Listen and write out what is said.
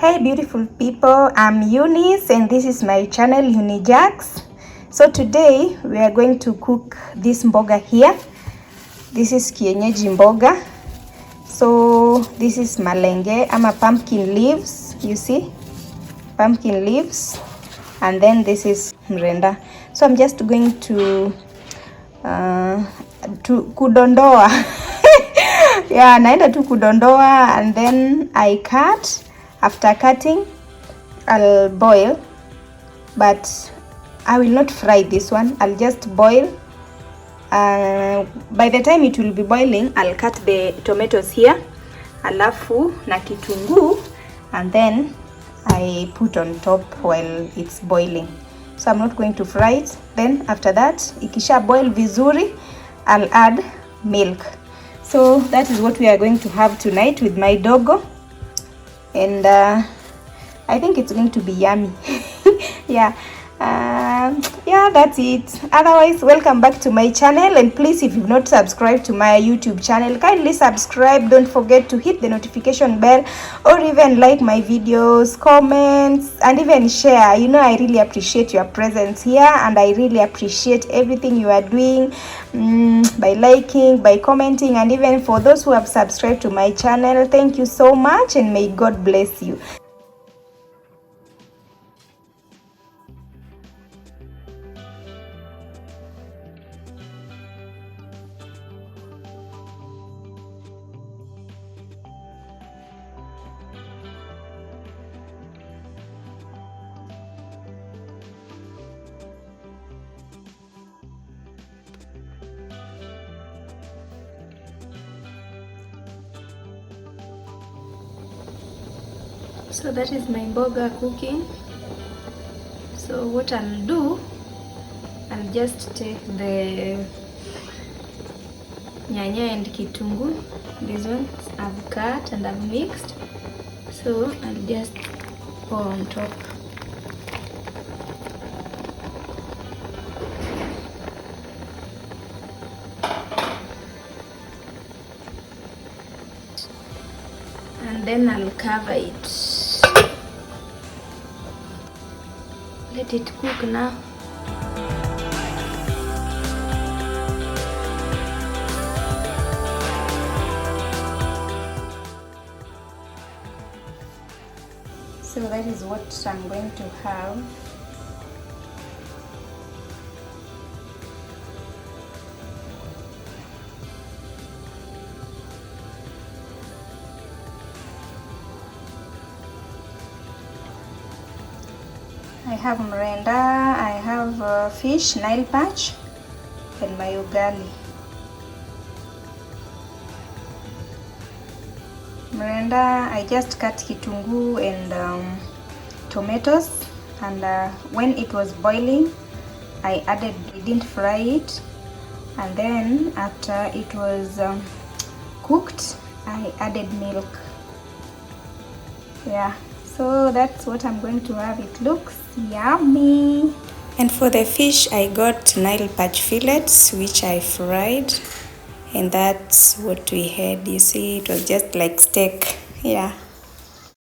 Hey beautiful people, I'm Eunice and this is my channel Unijax. So today we are going to cook this mboga here. This is kienyeji mboga. So this is malenge ama pumpkin leaves, you see? Pumpkin leaves. And then this is mrenda. So I'm just going to kudondoa. Yeah, naenda tu kudondoa and then I cut. After cutting, I'll boil, but I will not fry this one. I'll just boil. By the time it will be boiling, I'll cut the tomatoes here, alafu na kitunguu, and then I put on top while it's boiling. So I'm not going to fry it. Then after that, ikisha boil vizuri, I'll add milk. So that is what we are going to have tonight with my dogo. And I think it's going to be yummy. Yeah, that's it. Otherwise, welcome back to my channel, and please, if you've not subscribed to my YouTube channel, kindly subscribe. Don't forget to hit the notification bell, or even like my videos, comments, and even share. You know, I really appreciate your presence here, and I really appreciate everything you are doing, by liking, by commenting, and even for those who have subscribed to my channel, thank you so much, and may God bless you. So that is my mboga cooking. So what I'll do, I'll just take the nyanya and kitunguu. These ones I've cut and I've mixed. So I'll just pour on top. And then I'll cover it. Let it cook now. So that is what I'm going to have. I have Mrenda, I have fish, Nile perch, and my Ugali. Mrenda, I just cut kitunguu and tomatoes, and when it was boiling, I didn't fry it, and then after it was cooked, I added milk. Yeah. So that's what I'm going to have. It looks yummy. And for the fish, I got Nile perch fillets, which I fried. And that's what we had. You see, it was just like steak. Yeah.